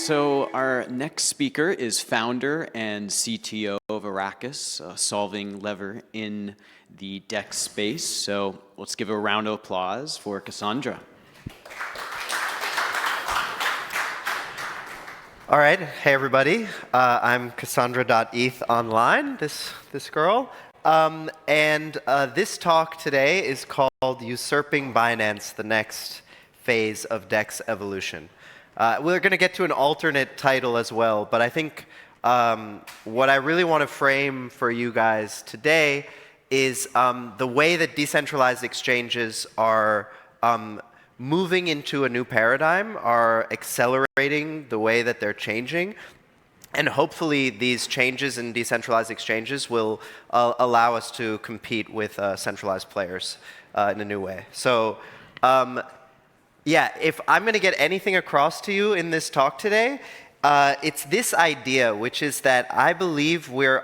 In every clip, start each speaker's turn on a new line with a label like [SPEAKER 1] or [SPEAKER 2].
[SPEAKER 1] So our next speaker is founder and CTO of Arrakis, a solving lever in the DEX space. So let's give a round of applause for Cassandra.
[SPEAKER 2] All right, hey everybody. I'm kassandra.eth online, this girl. This talk today is called Usurping Binance, the next phase of DEX evolution. We're going to get to an alternate title as well, but I think what I really want to frame for you guys today is the way that decentralized exchanges are moving into a new paradigm, are accelerating the way that they're changing. And hopefully these changes in decentralized exchanges will allow us to compete with centralized players in a new way. So yeah, if I'm going to get anything across to you in this talk today, it's this idea, which is that I believe we're,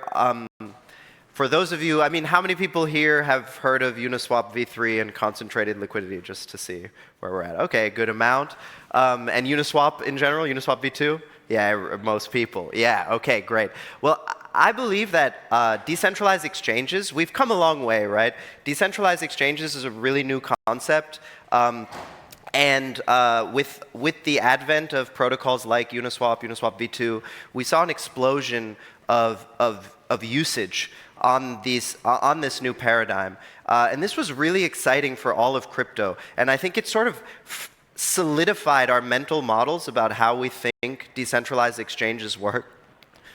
[SPEAKER 2] for those of you, I mean, how many people here have heard of Uniswap v3 and concentrated liquidity, just to see where we're at? Okay, good amount. And Uniswap in general, Uniswap v2? Yeah, most people. Yeah, okay, great. Well, I believe that decentralized exchanges, we've come a long way, right? Decentralized exchanges is a really new concept. And with the advent of protocols like Uniswap, Uniswap v2, we saw an explosion of usage on this new paradigm. And this was really exciting for all of crypto. And I think it sort of solidified our mental models about how we think decentralized exchanges work.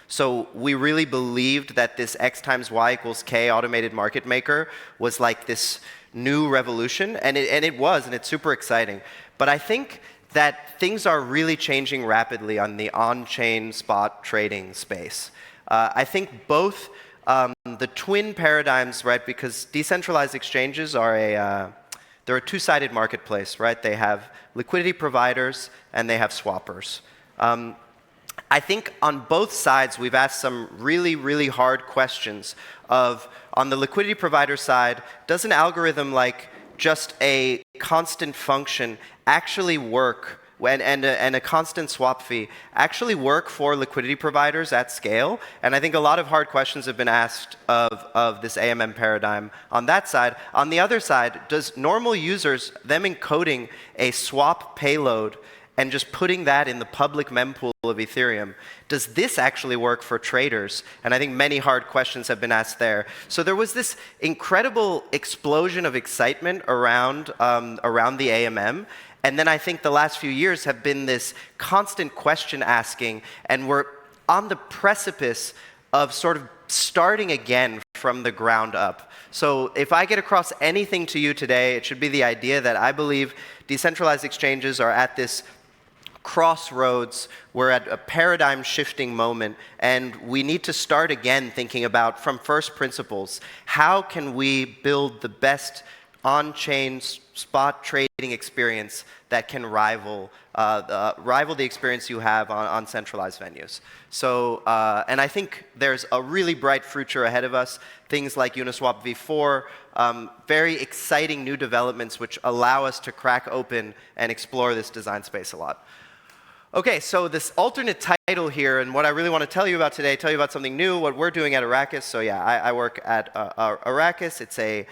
[SPEAKER 2] So we really believed that this X times Y equals K automated market maker was like this new revolution, and it was, and it's super exciting. But I think that things are really changing rapidly on the on-chain spot trading space. I think both the twin paradigms, right, because decentralized exchanges are they're a two-sided marketplace, right? They have liquidity providers and they have swappers. I think on both sides, we've asked some really, really hard questions of, on the liquidity provider side, does an algorithm like just a constant function actually work, and a constant swap fee actually work for liquidity providers at scale? And I think a lot of hard questions have been asked of this AMM paradigm on that side. On the other side, does normal users, them encoding a swap payload and just putting that in the public mempool of Ethereum, does this actually work for traders? And I think many hard questions have been asked there. So there was this incredible explosion of excitement around the AMM. And then I think the last few years have been this constant question asking, and we're on the precipice of sort of starting again from the ground up. So if I get across anything to you today, it should be the idea that I believe decentralized exchanges are at this crossroads. We're at a paradigm shifting moment, and we need to start again thinking about, from first principles, how can we build the best on-chain spot trading experience that can rival the experience you have on centralized venues. So, and I think there's a really bright future ahead of us. Things like Uniswap v4, very exciting new developments which allow us to crack open and explore this design space a lot. Okay, so this alternate title here, and what I really want to tell you about today, tell you about something new, what we're doing at Arrakis. So yeah, I work at Arrakis. It's a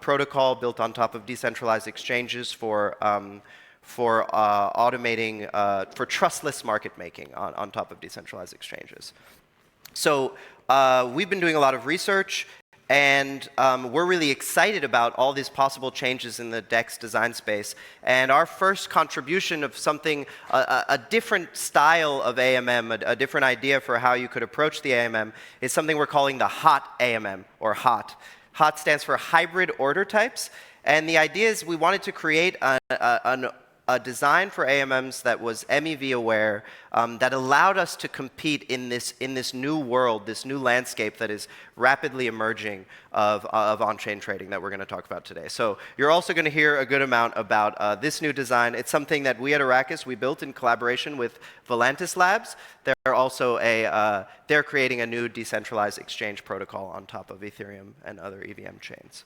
[SPEAKER 2] protocol built on top of decentralized exchanges for automating, for trustless market making on top of decentralized exchanges. So we've been doing a lot of research, and we're really excited about all these possible changes in the DEX design space. And our first contribution of something, a different style of AMM, a different idea for how you could approach the AMM, is something we're calling the HOT AMM, or HOT. HOT stands for Hybrid Order Types. And the idea is we wanted to create a design for AMMs that was MEV aware, that allowed us to compete in this new world, this new landscape that is rapidly emerging of on-chain trading that we're going to talk about today. So you're also going to hear a good amount about this new design. It's something that we at Arrakis, we built in collaboration with Volantis Labs. They're also they're creating a new decentralized exchange protocol on top of Ethereum and other EVM chains.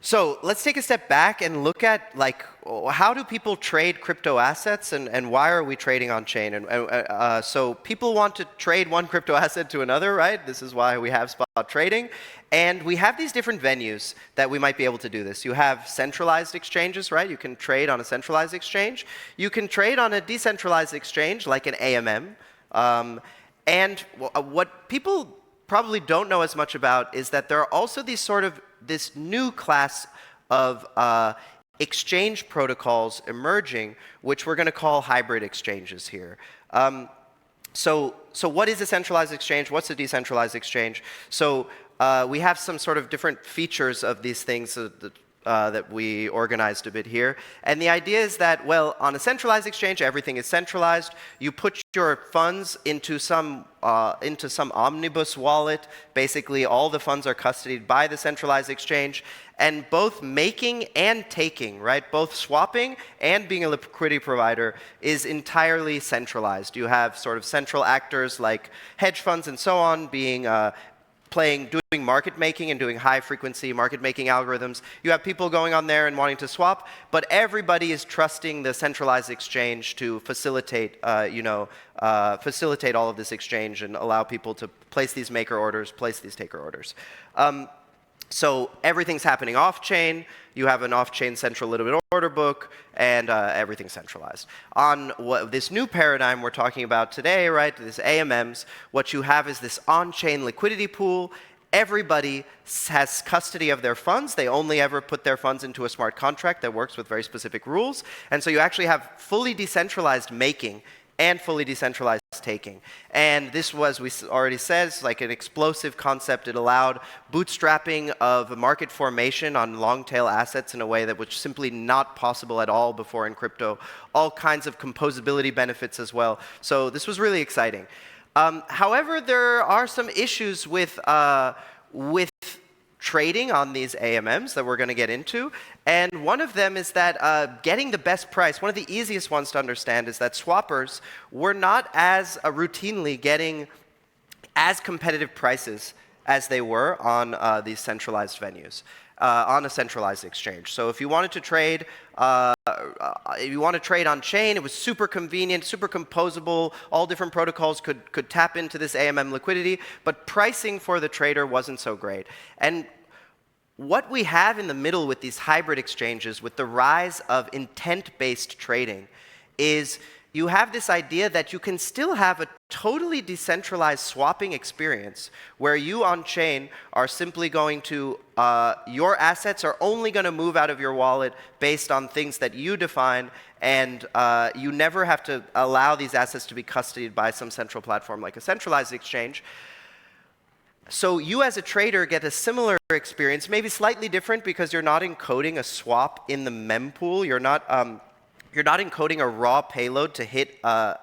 [SPEAKER 2] So let's take a step back and look at like how do people trade crypto assets and why are we trading on chain? And so people want to trade one crypto asset to another, right? This is why we have spot trading. And we have these different venues that we might be able to do this. You have centralized exchanges, right? You can trade on a centralized exchange. You can trade on a decentralized exchange like an AMM. And what people probably don't know as much about is that there are also these sort of this new class of exchange protocols emerging, which we're going to call hybrid exchanges here. So what is a centralized exchange? What's a decentralized exchange? So we have some sort of different features of these things that we organized a bit here. And the idea is that, well, on a centralized exchange, everything is centralized. You put your funds into some omnibus wallet. Basically, all the funds are custodied by the centralized exchange. And both making and taking, right, both swapping and being a liquidity provider is entirely centralized. You have sort of central actors like hedge funds and so on being doing market making and doing high frequency market making algorithms. You have people going on there and wanting to swap, but everybody is trusting the centralized exchange to facilitate, facilitate all of this exchange and allow people to place these maker orders, place these taker orders. So everything's happening off-chain. You have an off-chain central limit order book, and everything's centralized. On this new paradigm we're talking about today, right, this AMMs, what you have is this on-chain liquidity pool. Everybody has custody of their funds. They only ever put their funds into a smart contract that works with very specific rules. And so you actually have fully decentralized making and fully decentralized taking. And this was, we already said, like an explosive concept. It allowed bootstrapping of market formation on long-tail assets in a way that was simply not possible at all before in crypto. All kinds of composability benefits as well. So this was really exciting. However, there are some issues with trading on these AMMs that we're going to get into. And one of them is that getting the best price, one of the easiest ones to understand is that swappers were not as routinely getting as competitive prices as they were on these centralized venues, on a centralized exchange. So if you wanted to trade, on chain, it was super convenient, super composable. All different protocols could tap into this AMM liquidity, but pricing for the trader wasn't so great. And what we have in the middle with these hybrid exchanges, with the rise of intent-based trading, is you have this idea that you can still have a totally decentralized swapping experience where you on chain are simply going to, your assets are only going to move out of your wallet based on things that you define, and you never have to allow these assets to be custodied by some central platform like a centralized exchange. So you as a trader get a similar experience, maybe slightly different because you're not encoding a swap in the mempool. You're not encoding a raw payload to hit a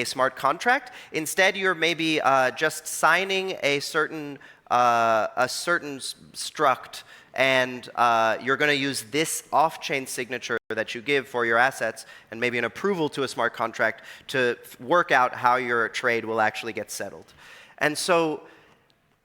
[SPEAKER 2] smart contract. Instead, you're maybe just signing a certain struct, and you're going to use this off-chain signature that you give for your assets, and maybe an approval to a smart contract to work out how your trade will actually get settled. And so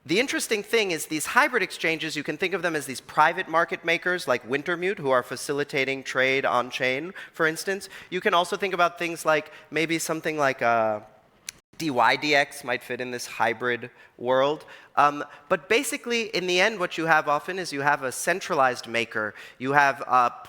[SPEAKER 2] the interesting thing is these hybrid exchanges, you can think of them as these private market makers like Wintermute, who are facilitating trade on chain, for instance. You can also think about things like maybe something like DYDX might fit in this hybrid world. But basically, in the end, what you have often is you have a centralized maker. You have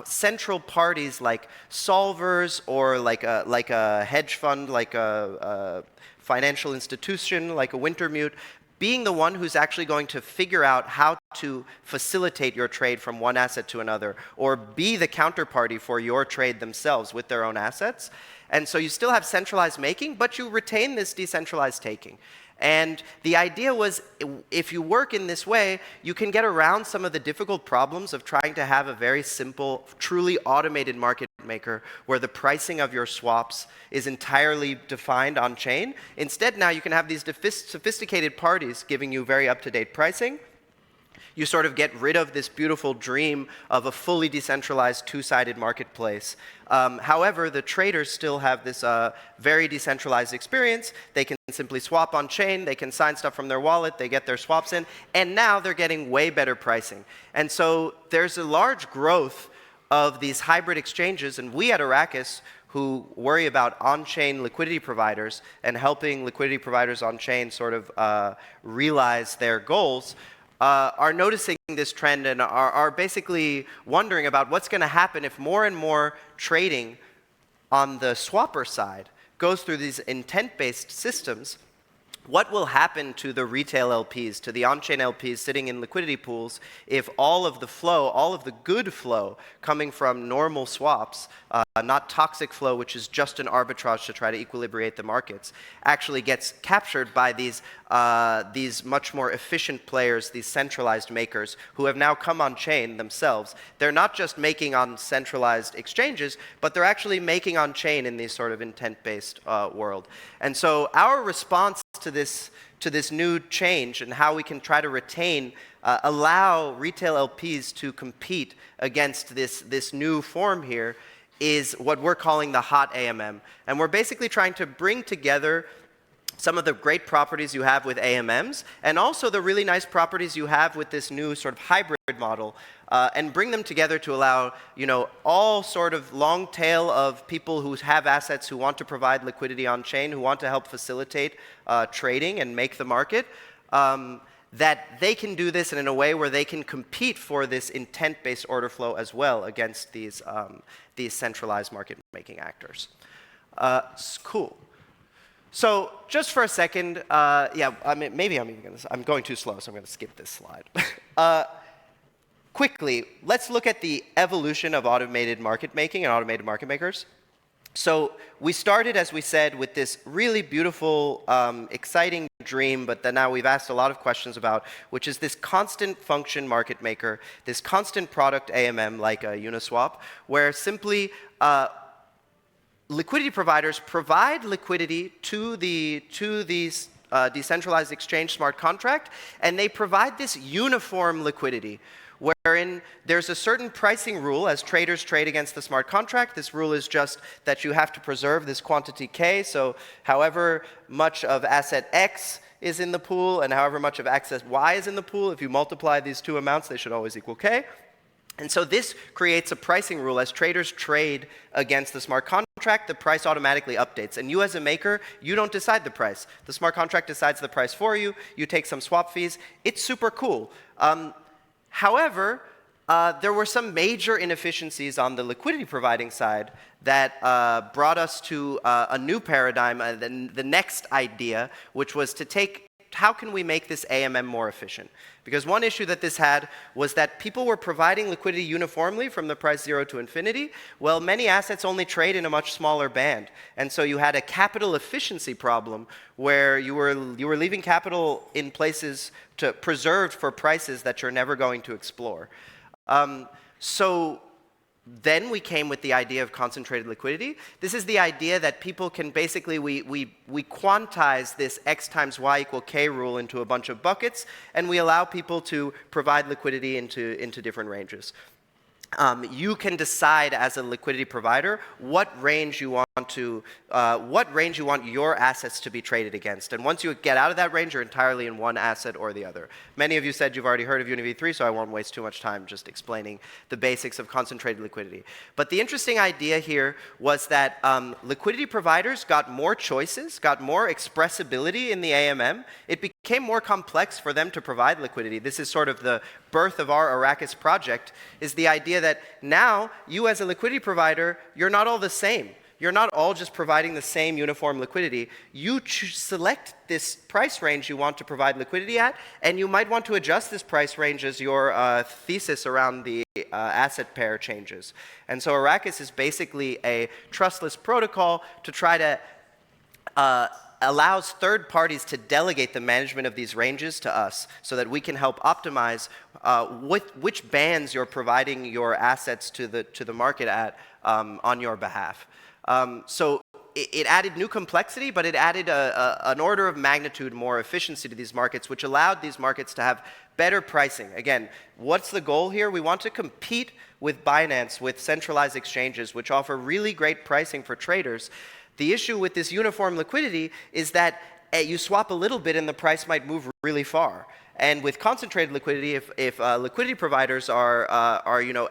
[SPEAKER 2] central parties like solvers, or like a hedge fund, like a financial institution, like a Wintermute, being the one who's actually going to figure out how to facilitate your trade from one asset to another, or be the counterparty for your trade themselves with their own assets. And so you still have centralized making, but you retain this decentralized taking. And the idea was, if you work in this way, you can get around some of the difficult problems of trying to have a very simple, truly automated market maker where the pricing of your swaps is entirely defined on chain. Instead, now you can have these sophisticated parties giving you very up-to-date pricing. You sort of get rid of this beautiful dream of a fully decentralized two-sided marketplace. However, the traders still have this very decentralized experience. They can simply swap on chain, they can sign stuff from their wallet, they get their swaps in, and now they're getting way better pricing. And so there's a large growth of these hybrid exchanges, and we at Arrakis, who worry about on-chain liquidity providers and helping liquidity providers on-chain sort of realize their goals, are noticing this trend and are basically wondering about what's going to happen if more and more trading on the swapper side goes through these intent-based systems. What will happen to the retail LPs, to the on-chain LPs sitting in liquidity pools, if all of the flow, all of the good flow coming from normal swaps, not toxic flow, which is just an arbitrage to try to equilibrate the markets, actually gets captured by these much more efficient players, these centralized makers, who have now come on-chain themselves. They're not just making on centralized exchanges, but they're actually making on-chain in these sort of intent-based world. And so our response to this new change and how we can try to retain, allow retail LPs to compete against this new form here is what we're calling the hot AMM. And we're basically trying to bring together some of the great properties you have with AMMs and also the really nice properties you have with this new sort of hybrid model, and bring them together to allow, all sort of long tail of people who have assets who want to provide liquidity on chain, who want to help facilitate trading and make the market, that they can do this in a way where they can compete for this intent-based order flow as well against these centralized market-making actors. Cool. So just for a second, maybe I'm going too slow, so I'm going to skip this slide. Quickly, let's look at the evolution of automated market making and automated market makers. So we started, as we said, with this really beautiful, exciting dream, but then now we've asked a lot of questions about, which is this constant function market maker, this constant product AMM like a Uniswap, where simply liquidity providers provide liquidity to these decentralized exchange smart contract, and they provide this uniform liquidity, wherein there's a certain pricing rule as traders trade against the smart contract. This rule is just that you have to preserve this quantity K, so however much of asset X is in the pool and however much of asset Y is in the pool, if you multiply these two amounts, they should always equal K. And so this creates a pricing rule. As traders trade against the smart contract, the price automatically updates. And you as a maker, you don't decide the price. The smart contract decides the price for you. You take some swap fees. It's super cool. However, there were some major inefficiencies on the liquidity providing side that brought us to a new paradigm, the next idea, which was to take, how can we make this AMM more efficient? Because one issue that this had was that people were providing liquidity uniformly from the price 0 to infinity. Well, many assets only trade in a much smaller band. And so you had a capital efficiency problem where you were leaving capital in places preserved for prices that you're never going to explore. So then we came with the idea of concentrated liquidity. This is the idea that people can basically, we quantize this X times Y equal K rule into a bunch of buckets, and we allow people to provide liquidity into different ranges. You can decide as a liquidity provider what range you want your assets to be traded against. And once you get out of that range, you're entirely in one asset or the other. Many of you said you've already heard of UniV3, so I won't waste too much time just explaining the basics of concentrated liquidity. But the interesting idea here was that liquidity providers got more choices, got more expressibility in the AMM. It became more complex for them to provide liquidity. This is sort of the birth of our Arrakis project, is the idea that now you as a liquidity provider, you're not all the same. You're not all just providing the same uniform liquidity. You select this price range you want to provide liquidity at, and you might want to adjust this price range as your thesis around the asset pair changes. And so Arrakis is basically a trustless protocol to try to allows third parties to delegate the management of these ranges to us so that we can help optimize which bands you're providing your assets to the market at on your behalf. So it added new complexity, but it added an order of magnitude more efficiency to these markets, which allowed these markets to have better pricing. Again, what's the goal here? We want to compete with Binance, with centralized exchanges, which offer really great pricing for traders. The issue with this uniform liquidity is that you swap a little bit and the price might move really far. And with concentrated liquidity, if liquidity providers are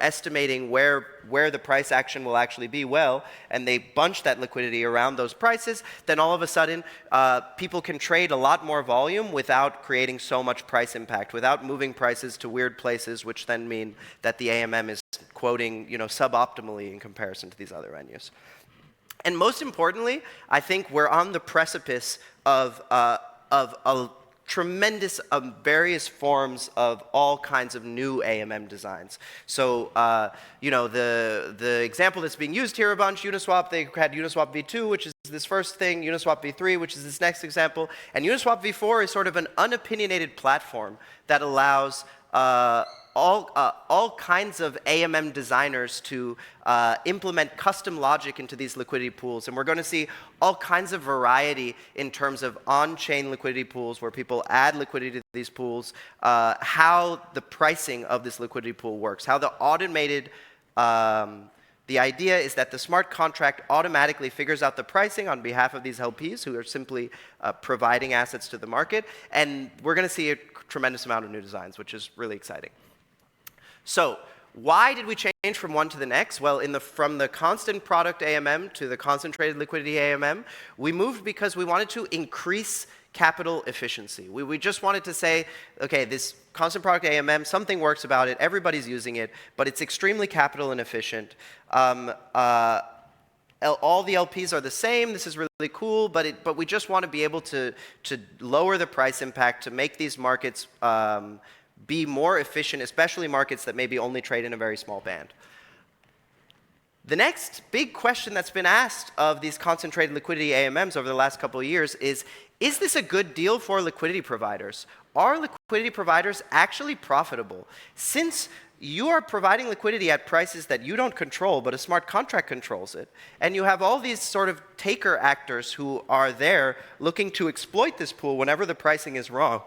[SPEAKER 2] estimating where the price action will actually be well, and they bunch that liquidity around those prices, then all of a sudden people can trade a lot more volume without creating so much price impact, without moving prices to weird places, which then mean that the AMM is quoting suboptimally in comparison to these other venues. And most importantly, I think we're on the precipice of a tremendous various forms of all kinds of new AMM designs. So, the example that's being used here a bunch, Uniswap, they had Uniswap v2, which is this first thing, Uniswap v3, which is this next example, and Uniswap v4 is sort of an unopinionated platform that allows all kinds of AMM designers to implement custom logic into these liquidity pools. And we're going to see all kinds of variety in terms of on-chain liquidity pools where people add liquidity to these pools, how the pricing of this liquidity pool works, how the automated the idea is that the smart contract automatically figures out the pricing on behalf of these LPs who are simply providing assets to the market. And we're going to see a tremendous amount of new designs, which is really exciting. So why did we change from one to the next? Well, from the constant product AMM to the concentrated liquidity AMM, we moved because we wanted to increase capital efficiency. We just wanted to say, okay, this constant product AMM, something works about it, everybody's using it, but it's extremely capital inefficient. All the LPs are the same, this is really cool, but we just want to be able to lower the price impact, to make these markets be more efficient, especially markets that maybe only trade in a very small band. The next big question that's been asked of these concentrated liquidity AMMs over the last couple of years is this a good deal for liquidity providers? Are liquidity providers actually profitable? Since you are providing liquidity at prices that you don't control, but a smart contract controls it, and you have all these sort of taker actors who are there looking to exploit this pool whenever the pricing is wrong.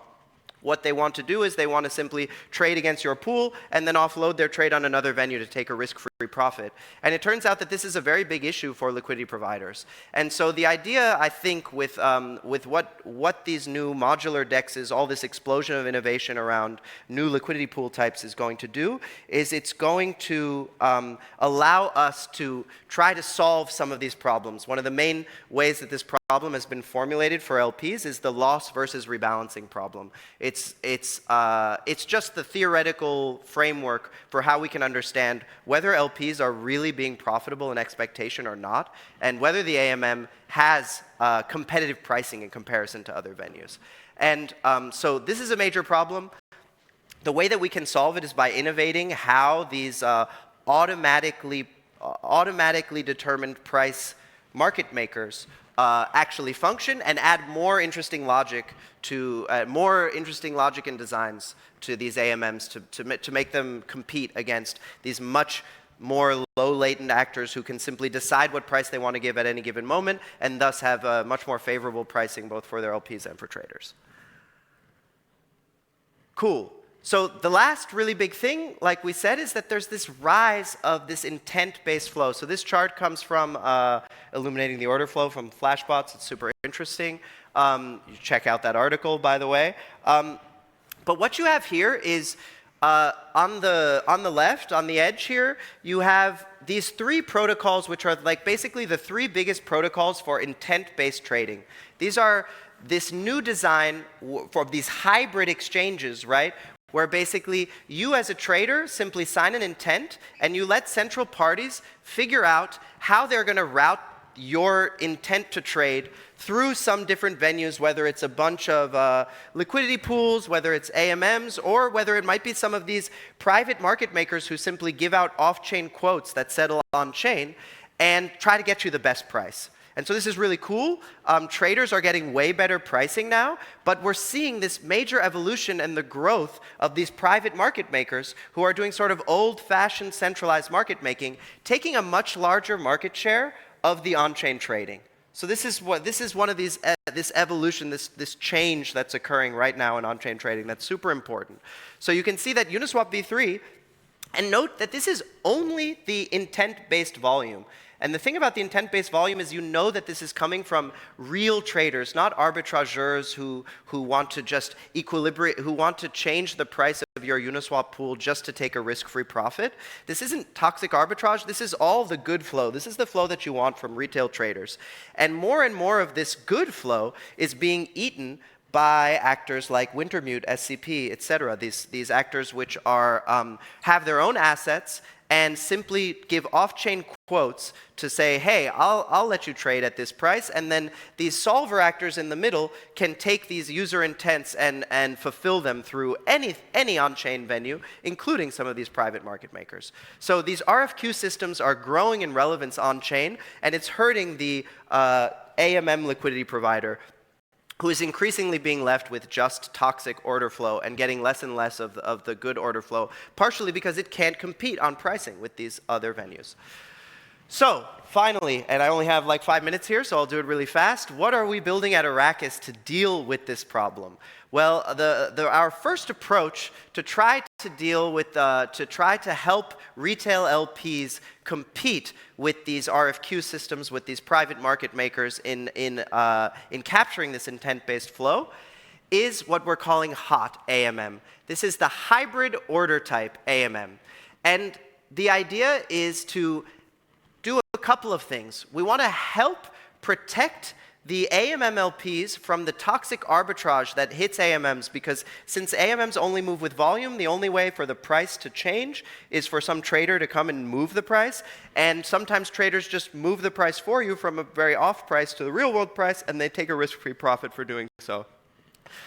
[SPEAKER 2] What they want to do is they want to simply trade against your pool and then offload their trade on another venue to take a risk-free profit. And it turns out that this is a very big issue for liquidity providers. And so the idea, I think, with what these new modular DEXs, all this explosion of innovation around new liquidity pool types is going to do, is it's going to allow us to try to solve some of these problems. One of the main ways that this problem has been formulated for LPs is the loss versus rebalancing problem. It's just the theoretical framework for how we can understand whether LPs are really being profitable in expectation or not, and whether the AMM has competitive pricing in comparison to other venues. And so this is a major problem. The way that we can solve it is by innovating how these automatically determined price market makers actually function, and add more interesting logic and designs to these AMMs to make them compete against these much more low latent actors who can simply decide what price they want to give at any given moment, and thus have a much more favorable pricing both for their LPs and for traders. Cool. So the last really big thing, like we said, is that there's this rise of this intent-based flow. So this chart comes from Illuminating the Order Flow from Flashbots. It's super interesting. You check out that article, by the way. But what you have here is on the left, on the edge here, you have these three protocols, which are like basically the three biggest protocols for intent-based trading. These are this new design for these hybrid exchanges, right? Where basically you as a trader simply sign an intent and you let central parties figure out how they're going to route your intent to trade through some different venues, whether it's a bunch of liquidity pools, whether it's AMMs, or whether it might be some of these private market makers who simply give out off-chain quotes that settle on-chain and try to get you the best price. And so this is really cool. Traders are getting way better pricing now, but we're seeing this major evolution and the growth of these private market makers who are doing sort of old-fashioned centralized market making, taking a much larger market share of the on-chain trading. So this is one of these this evolution, this change that's occurring right now in on-chain trading that's super important. So you can see that Uniswap v3, and note that this is only the intent-based volume. And the thing about the intent-based volume is you know that this is coming from real traders, not arbitrageurs who want to just who want to change the price of your Uniswap pool just to take a risk-free profit. This isn't toxic arbitrage. This is all the good flow. This is the flow that you want from retail traders. And more of this good flow is being eaten by actors like Wintermute, SCP, etc. These actors which are have their own assets and simply give off-chain quotes to say, hey, I'll let you trade at this price, and then these solver actors in the middle can take these user intents and fulfill them through any on-chain venue, including some of these private market makers. So these RFQ systems are growing in relevance on-chain, and it's hurting the AMM liquidity provider, who is increasingly being left with just toxic order flow and getting less and less of the good order flow, partially because it can't compete on pricing with these other venues. So finally, and I only have like 5 minutes here, so I'll do it really fast. What are we building at Arrakis to deal with this problem? Well, our first approach to try to deal with, to try to help retail LPs compete with these RFQ systems, with these private market makers in capturing this intent-based flow, is what we're calling hot AMM. This is the hybrid order type AMM. And the idea is to do a couple of things. We want to help protect the AMM LPs from the toxic arbitrage that hits AMMs, because since AMMs only move with volume, the only way for the price to change is for some trader to come and move the price, and sometimes traders just move the price for you from a very off price to the real world price, and they take a risk-free profit for doing so.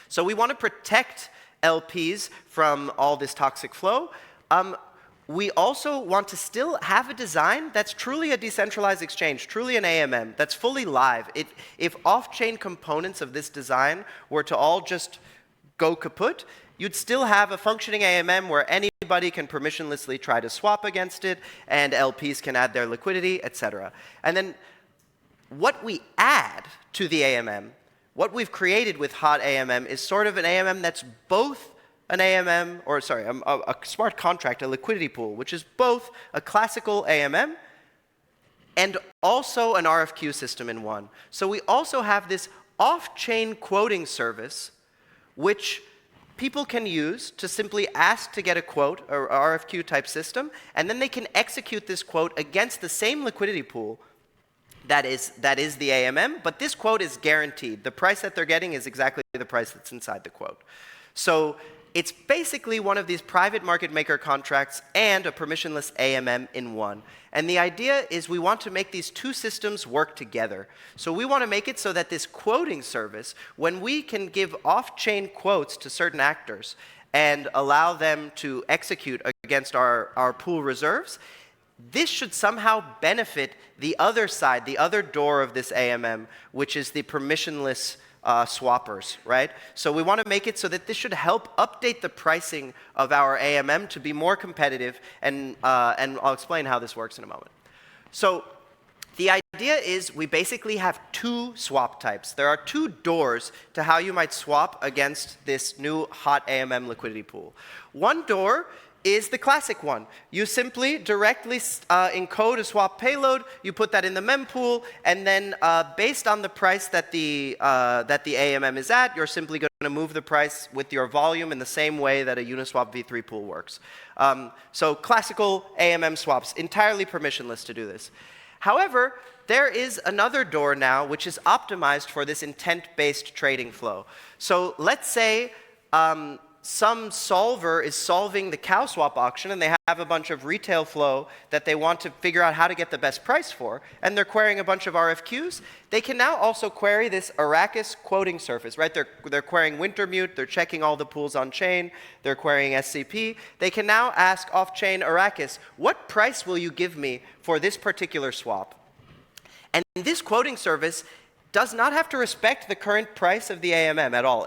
[SPEAKER 2] So we want to protect LPs from all this toxic flow. We also want to still have a design that's truly a decentralized exchange, truly an AMM, that's fully live. If off-chain components of this design were to all just go kaput, you'd still have a functioning AMM where anybody can permissionlessly try to swap against it, and LPs can add their liquidity, etc. And then what we add to the AMM, what we've created with hot AMM, is sort of an AMM that's both an AMM, or sorry, a smart contract, a liquidity pool, which is both a classical AMM and also an RFQ system in one. So we also have this off-chain quoting service, which people can use to simply ask to get a quote, or RFQ type system, and then they can execute this quote against the same liquidity pool that is the AMM, but this quote is guaranteed. The price that they're getting is exactly the price that's inside the quote. So it's basically one of these private market maker contracts and a permissionless AMM in one. And the idea is we want to make these two systems work together. So we want to make it so that this quoting service, when we can give off-chain quotes to certain actors and allow them to execute against our pool reserves, this should somehow benefit the other side, the other door of this AMM, which is the permissionless swappers, right? So we want to make it so that this should help update the pricing of our AMM to be more competitive, and I'll explain how this works in a moment. So the idea is we basically have two swap types. There are two doors to how you might swap against this new hot AMM liquidity pool. One door is the classic one. You simply directly encode a swap payload, you put that in the mempool, and then based on the price that the AMM is at, you're simply going to move the price with your volume in the same way that a Uniswap v3 pool works. So classical AMM swaps, entirely permissionless to do this. However, there is another door now which is optimized for this intent-based trading flow. So let's say some solver is solving the cow swap auction, and they have a bunch of retail flow that they want to figure out how to get the best price for, and they're querying a bunch of RFQs. They can now also query this Arrakis quoting surface, right? They're querying Wintermute, they're checking all the pools on chain, they're querying SCP. They can now ask off-chain Arrakis, what price will you give me for this particular swap? And this quoting service does not have to respect the current price of the AMM at all.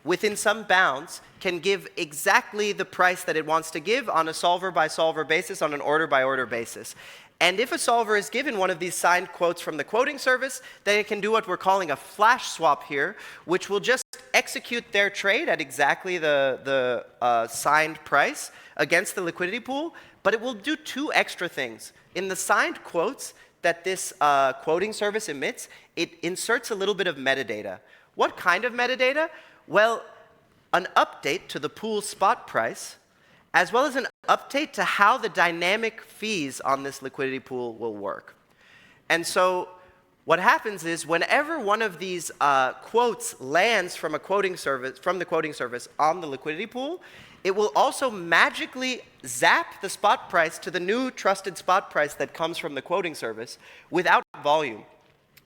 [SPEAKER 2] Within some bounds, can give exactly the price that it wants to give on a solver-by-solver basis, on an order-by-order basis. And if a solver is given one of these signed quotes from the quoting service, then it can do what we're calling a flash swap here, which will just execute their trade at exactly the signed price against the liquidity pool, but it will do two extra things. In the signed quotes that this quoting service emits, it inserts a little bit of metadata. What kind of metadata? Well, an update to the pool spot price, as well as an update to how the dynamic fees on this liquidity pool will work. And so what happens is whenever one of these quotes lands from the quoting service on the liquidity pool, it will also magically zap the spot price to the new trusted spot price that comes from the quoting service without volume.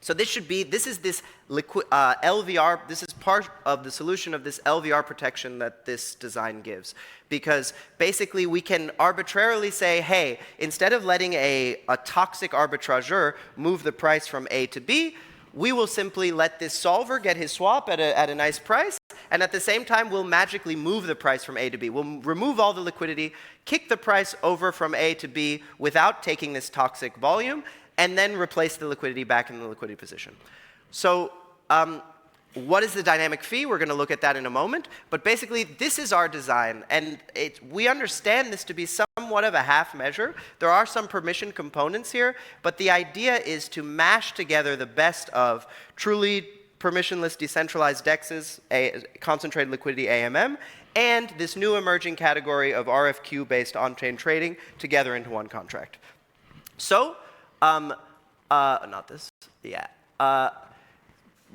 [SPEAKER 2] So this is this LVR, this is part of the solution of this LVR protection that this design gives. Because basically we can arbitrarily say, hey, instead of letting a toxic arbitrageur move the price from A to B, we will simply let this solver get his swap at a nice price, and at the same time we'll magically move the price from A to B. We'll remove all the liquidity, kick the price over from A to B without taking this toxic volume, and then replace the liquidity back in the liquidity position. So what is the dynamic fee? We're going to look at that in a moment. But basically, this is our design. And we understand this to be somewhat of a half measure. There are some permission components here. But the idea is to mash together the best of truly permissionless decentralized DEXs, concentrated liquidity AMM, and this new emerging category of RFQ-based on-chain trading together into one contract. So, not this, yeah.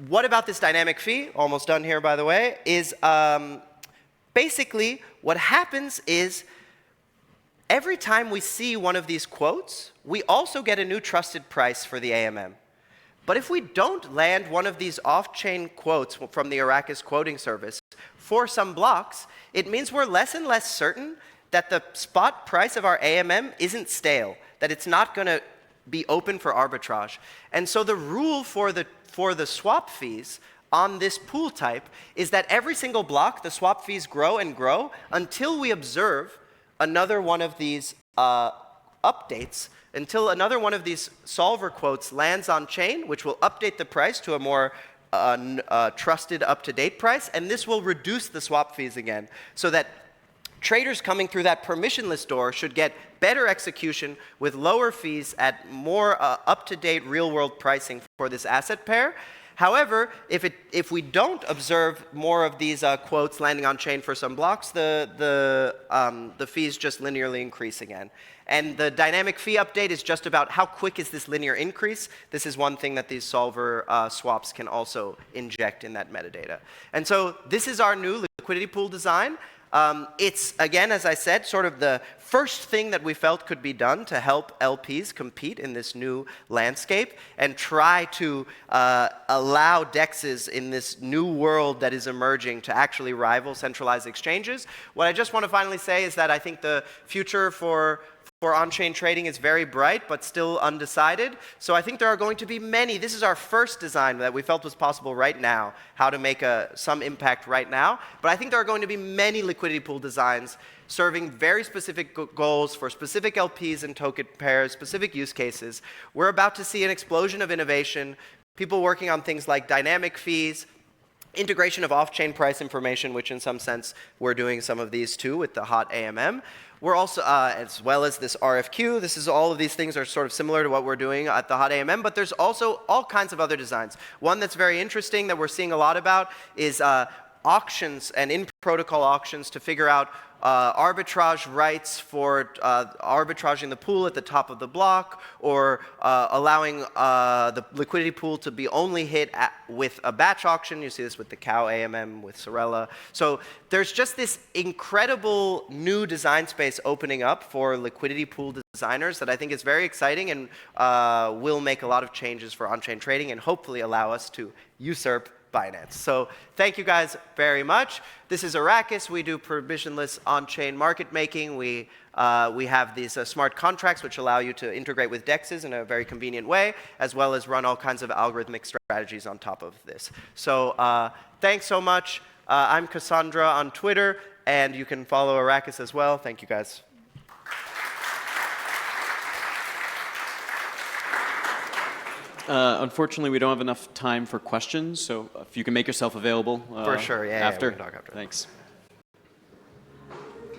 [SPEAKER 2] What about this dynamic fee? Almost done here, by the way, is basically what happens is every time we see one of these quotes, we also get a new trusted price for the AMM. But if we don't land one of these off-chain quotes from the Arrakis quoting service for some blocks, it means we're less and less certain that the spot price of our AMM isn't stale, that it's not going to be open for arbitrage. And so the rule for the swap fees on this pool type is that every single block, the swap fees grow and grow until we observe another one of these updates, until another one of these solver quotes lands on chain, which will update the price to a more trusted, up-to-date price, and this will reduce the swap fees again, so that traders coming through that permissionless door should get better execution with lower fees at more up-to-date real-world pricing for this asset pair. However, if we don't observe more of these quotes landing on chain for some blocks, the fees just linearly increase again. And the dynamic fee update is just about how quick is this linear increase. This is one thing that these solver swaps can also inject in that metadata. And so this is our new liquidity pool design. It's, again, as I said, sort of the first thing that we felt could be done to help LPs compete in this new landscape and try to allow DEXs in this new world that is emerging to actually rival centralized exchanges. What I just want to finally say is that I think the future for on-chain trading is very bright, but still undecided. So I think there are going to be many. This is our first design that we felt was possible right now, how to make some impact right now. But I think there are going to be many liquidity pool designs serving very specific goals for specific LPs and token pairs, specific use cases. We're about to see an explosion of innovation, people working on things like dynamic fees, integration of off-chain price information, which in some sense we're doing some of these too with the hot AMM. We're also, as well as this RFQ, all of these things are sort of similar to what we're doing at the hot AMM, but there's also all kinds of other designs. One that's very interesting that we're seeing a lot about is auctions and in-protocol auctions to figure out arbitrage rights for arbitraging the pool at the top of the block, or allowing the liquidity pool to be only hit with a batch auction. You see this with the Cow AMM, with Sorella. So there's just this incredible new design space opening up for liquidity pool designers that I think is very exciting and will make a lot of changes for on-chain trading and hopefully allow us to usurp Binance. So thank you guys very much. This is Arrakis. We do permissionless on-chain market making. We have these smart contracts which allow you to integrate with DEXs in a very convenient way, as well as run all kinds of algorithmic strategies on top of this. So thanks so much. I'm Cassandra on Twitter, and you can follow Arrakis as well. Thank you guys.
[SPEAKER 1] Unfortunately, we don't have enough time for questions, so if you can make yourself available
[SPEAKER 2] For sure, yeah,
[SPEAKER 1] after.
[SPEAKER 2] we can talk after.
[SPEAKER 1] Thanks.